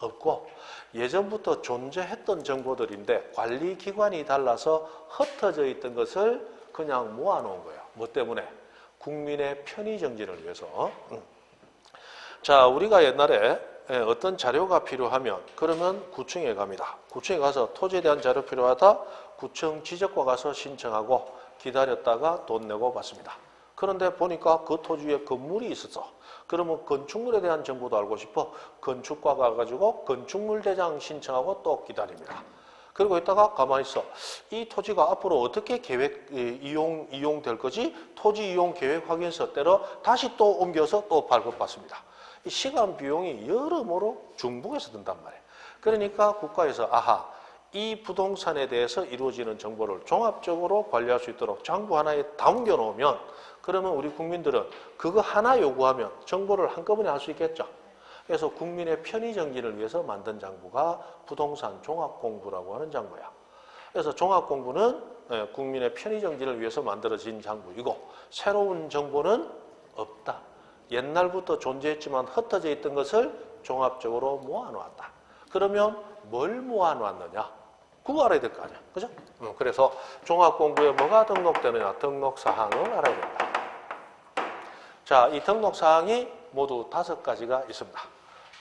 없고 예전부터 존재했던 정보들인데 관리기관이 달라서 흩어져 있던 것을 그냥 모아놓은 거예요. 뭐 때문에? 국민의 편의정진을 위해서. 자, 우리가 옛날에 어떤 자료가 필요하면 그러면 구청에 갑니다. 구청에 가서 토지에 대한 자료 필요하다. 구청 지적과 가서 신청하고 기다렸다가 돈 내고 받습니다. 그런데 보니까 그 토지 위에 건물이 있었어. 그러면 건축물에 대한 정보도 알고 싶어. 건축과 가가지고 건축물 대장 신청하고 또 기다립니다. 그리고 있다가 가만히 있어. 이 토지가 앞으로 어떻게 이용될 거지? 토지 이용 계획 확인서 때려 다시 또 옮겨서 또 발급받습니다. 이 시간 비용이 여러모로 중복해서 든단 말이에요. 그러니까 국가에서 아하, 이 부동산에 대해서 이루어지는 정보를 종합적으로 관리할 수 있도록 장부 하나에 담겨 놓으면 그러면 우리 국민들은 그거 하나 요구하면 정보를 한꺼번에 할 수 있겠죠. 그래서 국민의 편의 정진을 위해서 만든 장부가 부동산 종합공부라고 하는 장부야. 그래서 종합공부는 국민의 편의 정진을 위해서 만들어진 장부이고 새로운 정보는 없다. 옛날부터 존재했지만 흩어져 있던 것을 종합적으로 모아놓았다. 그러면 뭘 모아놓았느냐? 그거 알아야 될 거 아니야. 그죠? 그래서 종합공부에 뭐가 등록되느냐? 등록사항을 알아야 된다. 자, 이 등록사항이 모두 5가지가 있습니다.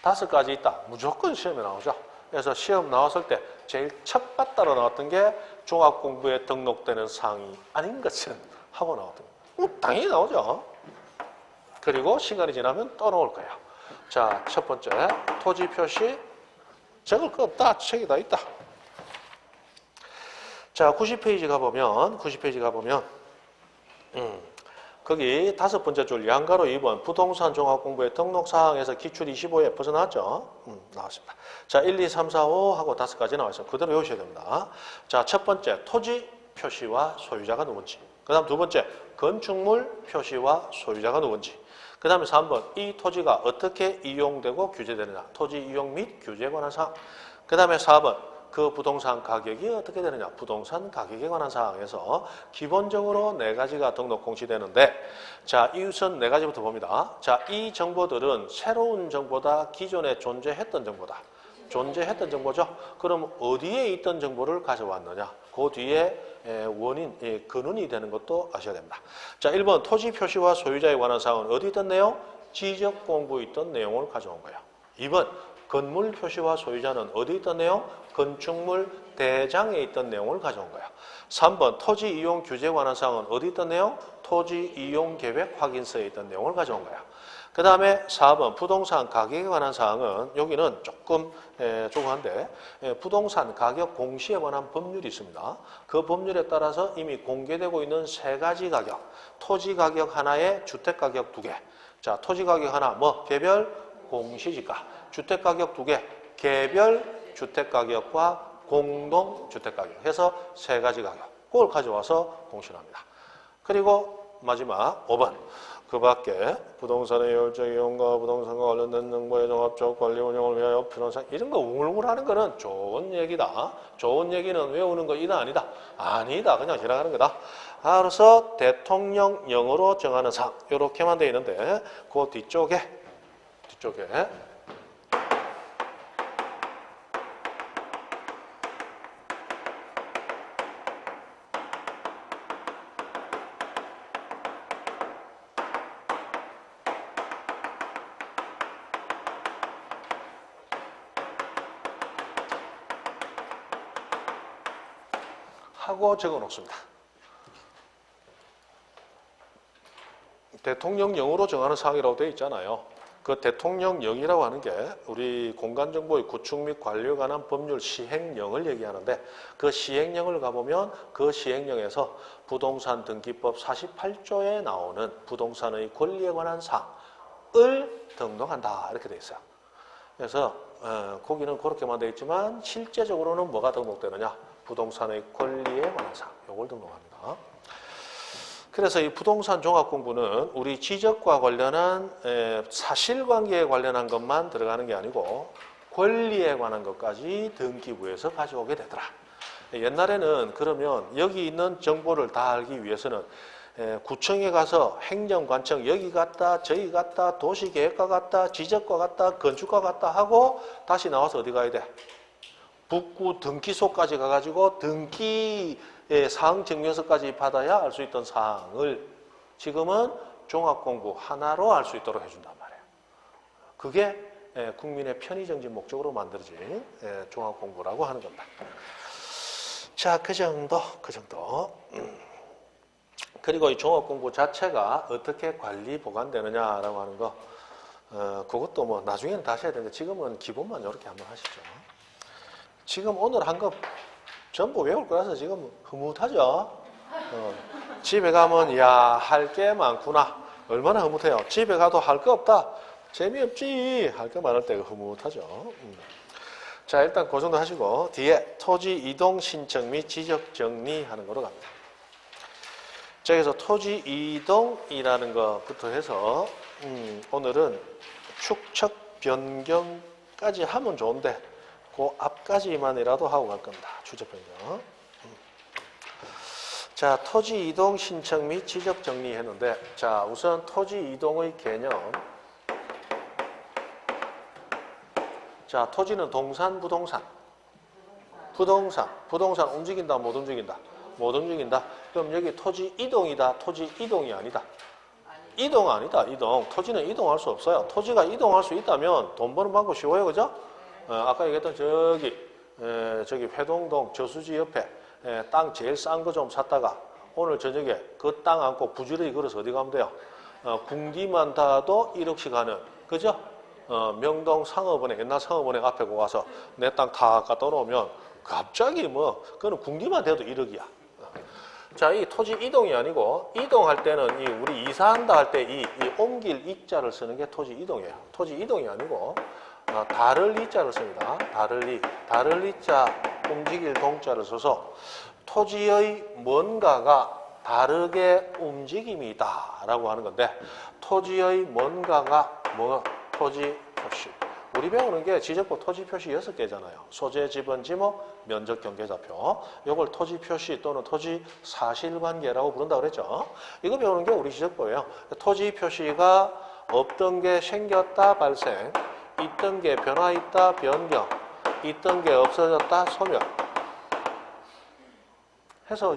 5가지 있다. 무조건 시험에 나오죠. 그래서 시험 나왔을 때 제일 첫 바따로 나왔던 게 종합공부에 등록되는 사항이 아닌 것은 하고 나왔던 거예요. 당연히 나오죠. 그리고 시간이 지나면 또 나올 거예요. 자, 첫 번째 토지 표시 적을 거 없다. 책이 다 있다. 자, 90페이지 가보면 거기 5번째 줄 양가로 2번 부동산 종합공부의 등록사항에서 기출 25에 벗어났죠? 나왔습니다. 자, 1, 2, 3, 4, 5 하고 5가지 나와있어요. 그대로 외우셔야 됩니다. 자, 첫 번째 토지 표시와 소유자가 누군지. 그 다음 두 번째 건축물 표시와 소유자가 누군지. 그 다음에 3번 이 토지가 어떻게 이용되고 규제되느냐. 토지 이용 및 규제에 관한 사항. 그 다음에 4번 그 부동산 가격이 어떻게 되느냐. 부동산 가격에 관한 사항에서 기본적으로 4가지가 등록 공시되는데 자, 우선 4가지부터 봅니다. 자, 이 정보들은 새로운 정보다 기존에 존재했던 정보다. 존재했던 정보죠. 그럼 어디에 있던 정보를 가져왔느냐. 그 뒤에 원인, 근원이 되는 것도 아셔야 됩니다. 자, 1번 토지 표시와 소유자에 관한 사항은 어디 있던 내용? 지적 공부에 있던 내용을 가져온 거예요. 2번 건물 표시와 소유자는 어디 있던 내용? 건축물 대장에 있던 내용을 가져온 거예요. 3번 토지 이용 규제에 관한 사항은 어디 있던 내용? 토지 이용 계획 확인서에 있던 내용을 가져온 거예요. 그 다음에 4번 부동산 가격에 관한 사항은 여기는 조금한데 부동산 가격 공시에 관한 법률이 있습니다. 그 법률에 따라서 이미 공개되고 있는 3가지 가격, 토지 가격 하나에 주택 가격 2개. 자, 토지 가격 하나 개별 공시지가, 주택 가격 2개, 개별 주택 가격과 공동 주택 가격 해서 3가지 가격. 그걸 가져와서 공시합니다. 그리고 마지막 5번. 그 밖에 부동산의 효율적 이용과 부동산과 관련된 정보의 종합적 관리 운영을 위하여 필요한 사항 이런 거 웅울웅울 하는 거는 좋은 얘기다. 좋은 얘기는 외우는 거 이다 아니다? 아니다. 그냥 지나가는 거다. 그래서 대통령령으로 정하는 사항 이렇게만 돼 있는데 그 뒤쪽에 하고 적어 놓습니다. 대통령령으로 정하는 사항이라고 되어 있잖아요. 그 대통령령이라고 하는 게 우리 공간정보의 구축 및 관리에 관한 법률 시행령을 얘기하는데 그 시행령을 가보면 그 시행령에서 부동산 등기법 48조에 나오는 부동산의 권리에 관한 사항을 등록한다 이렇게 되어 있어요. 그래서 거기는 그렇게만 되어 있지만 실제적으로는 뭐가 등록되느냐? 부동산의 권리에 관한 사항 이걸 등록합니다. 그래서 이 부동산 종합공부는 우리 지적과 관련한 사실관계에 관련한 것만 들어가는 게 아니고 권리에 관한 것까지 등기부에서 가져오게 되더라. 옛날에는 그러면 여기 있는 정보를 다 알기 위해서는 구청에 가서 행정관청 여기 갔다 저기 갔다 도시계획과 갔다 지적과 갔다 건축과 갔다 하고 다시 나와서 어디 가야 돼? 북구 등기소까지 가가지고 등기의 사항증명서까지 받아야 알 수 있던 사항을 지금은 종합공부 하나로 알 수 있도록 해준단 말이에요. 그게 국민의 편의정진 목적으로 만들어진 종합공부라고 하는 겁니다. 자, 그 정도. 그리고 이 종합공부 자체가 어떻게 관리 보관되느냐라고 하는 거, 그것도 뭐 나중에는 다시 해야 되는데 지금은 기본만 이렇게 한번 하시죠. 지금 오늘 한 거 전부 외울 거라서 지금 흐뭇하죠? 집에 가면 야, 할 게 많구나. 얼마나 흐뭇해요. 집에 가도 할 거 없다. 재미없지. 할 거 많을 때가 흐뭇하죠. 자, 일단 그 정도 하시고 뒤에 토지 이동 신청 및 지적 정리하는 거로 갑니다. 자, 그래서 토지 이동이라는 것부터 해서 오늘은 축척 변경까지 하면 좋은데 그 앞까지만이라도 하고 갈 겁니다. 축척 변경. 자, 토지 이동 신청 및 지적 정리했는데, 자, 우선 토지 이동의 개념. 자, 토지는 동산, 부동산. 부동산 움직인다, 못 움직인다? 못 움직인다. 그럼 여기 토지 이동이다, 토지 이동이 아니다. 이동 아니다, 이동. 토지는 이동할 수 없어요. 토지가 이동할 수 있다면 돈 버는 방법 쉬워요, 그죠? 아까 얘기했던 저기 회동동 저수지 옆에 땅 제일 싼 거 좀 샀다가 오늘 저녁에 그 땅 안고 부지런히 걸어서 어디 가면 돼요? 궁디만 타도 1억씩 하는, 그죠? 명동 상업은행, 옛날 상업은행 앞에 가서 내 땅 다 갖다 놓으면 갑자기 그거는 궁디만 돼도 1억이야. 자, 이 토지 이동이 아니고, 이동할 때는 우리 이사한다 할 때 이 옮길 이자를 쓰는 게 토지 이동이에요. 토지 이동이 아니고, 다를 이자를 씁니다. 다를 이자, 움직일 동자를 써서 토지의 뭔가가 다르게 움직임이다 라고 하는 건데, 토지의 뭔가가 토지 표시. 우리 배우는 게 지적법 토지 표시 6개잖아요. 소재, 지번, 지목, 면적, 경계좌표. 이걸 토지 표시 또는 토지 사실관계라고 부른다고 그랬죠. 이거 배우는 게 우리 지적법이에요. 토지 표시가 없던 게 생겼다, 발생. 있던 게 변화있다, 변경. 있던 게 없어졌다, 소멸. 해서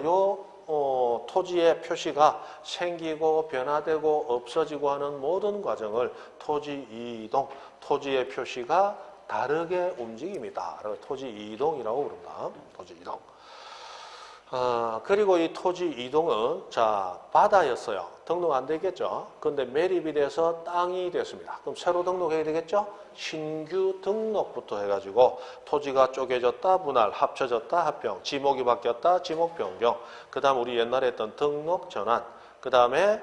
토지의 표시가 생기고 변화되고 없어지고 하는 모든 과정을 토지 이동, 토지의 표시가 다르게 움직임이다. 토지 이동이라고 부른다. 토지 이동. 그리고 이 토지 이동은 자, 바다였어요. 등록 안 되겠죠. 그런데 매립이 돼서 땅이 됐습니다. 그럼 새로 등록해야 되겠죠. 신규 등록부터 해가지고 토지가 쪼개졌다, 분할, 합쳐졌다, 합병, 지목이 바뀌었다, 지목 변경. 그 다음 우리 옛날에 했던 등록 전환. 그 다음에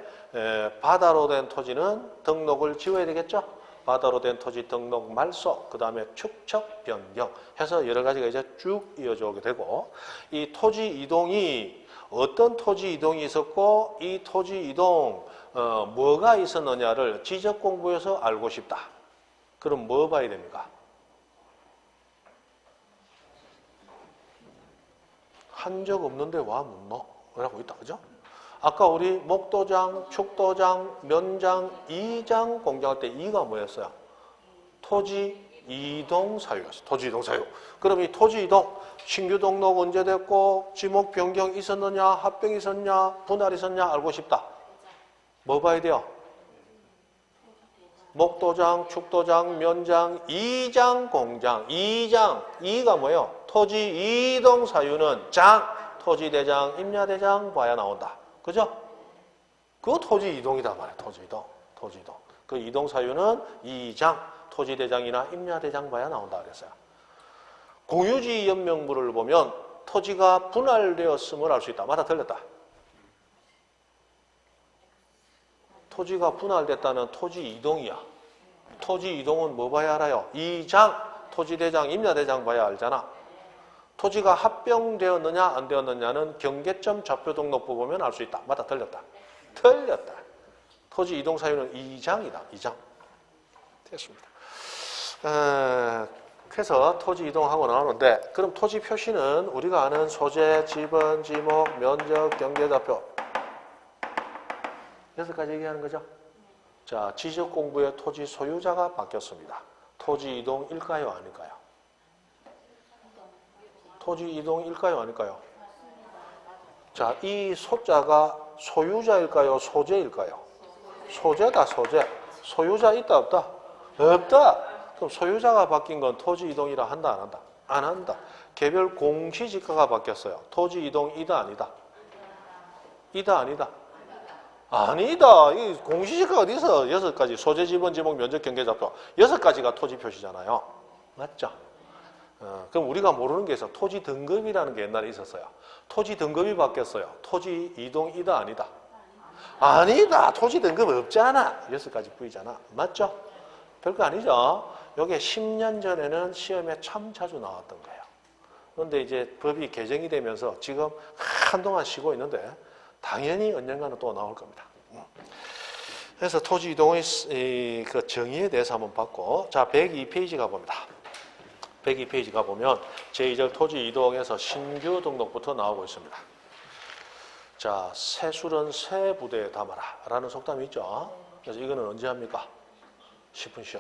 바다로 된 토지는 등록을 지워야 되겠죠. 바다로 된 토지 등록 말소, 그 다음에 축척 변경 해서 여러 가지가 이제 쭉 이어져 오게 되고, 이 토지 이동이 어떤 토지 이동이 있었고 이 토지 이동 뭐가 있었느냐를 지적 공부에서 알고 싶다. 그럼 뭐 봐야 됩니까? 한 적 없는데 와 묻노? 라고 있다, 그죠? 아까 우리 목도장, 축도장, 면장, 이장 공장할 때 이가 뭐였어요? 토지 이동 사유였어요. 토지 이동 사유. 그럼 이 토지 이동, 신규 등록 언제 됐고, 지목 변경 있었느냐, 합병 있었냐, 분할 있었냐 알고 싶다. 뭐 봐야 돼요? 목도장, 축도장, 면장, 이장 공장. 이가 뭐예요? 토지 이동 사유는 장, 토지대장, 임야대장 봐야 나온다. 그죠? 그거 토지 이동이다 말이야. 토지 이동. 그 이동 사유는 이장, 토지대장이나 임야대장 봐야 나온다 그랬어요. 공유지 연명부를 보면 토지가 분할되었음을 알 수 있다. 맞다, 틀렸다. 토지가 분할됐다는 토지 이동이야. 토지 이동은 뭐 봐야 알아요? 이장, 토지대장, 임야대장 봐야 알잖아. 토지가 합병되었느냐 안 되었느냐는 경계점 좌표 등록부 보면 알 수 있다. 맞다, 틀렸다. 틀렸다. 토지 이동 사유는 2장이다. 2장. 됐습니다. 그래서 토지 이동하고 나오는데, 그럼 토지 표시는 우리가 아는 소재, 지번, 지목, 면적, 경계좌표 6가지 얘기하는 거죠. 자, 지적 공부의 토지 소유자가 바뀌었습니다. 토지 이동일까요, 아닐까요? 토지 이동일까요, 아닐까요? 자, 이 소자가 소유자일까요, 소재일까요? 소재다, 소재. 소유자 있다, 없다? 없다. 그럼 소유자가 바뀐 건 토지 이동이라 한다, 안 한다? 안 한다. 개별 공시지가가 바뀌었어요. 토지 이동이다, 아니다? 이다, 아니다? 아니다. 이 공시지가가 어디서 6가지. 소재, 지번, 지목, 면적, 경계좌표 6가지가 토지 표시잖아요. 맞죠? 그럼 우리가 모르는 게 있어. 토지 등급이라는 게 옛날에 있었어요. 토지 등급이 바뀌었어요. 토지 이동이다, 아니다? 아니다. 토지 등급 없잖아. 6가지 뿌이잖아. 맞죠? 별거 아니죠? 요게 10년 전에는 시험에 참 자주 나왔던 거예요. 그런데 이제 법이 개정이 되면서 지금 한동안 쉬고 있는데 당연히 언젠가는 또 나올 겁니다. 그래서 토지 이동의 그 정의에 대해서 한번 봤고, 자, 102페이지 가봅니다. 102페이지 가보면 제2절 토지 이동에서 신규 등록부터 나오고 있습니다. 자, 새술은 새 부대에 담아라 라는 속담이 있죠. 그래서 이거는 언제 합니까? 10분 쉬었다.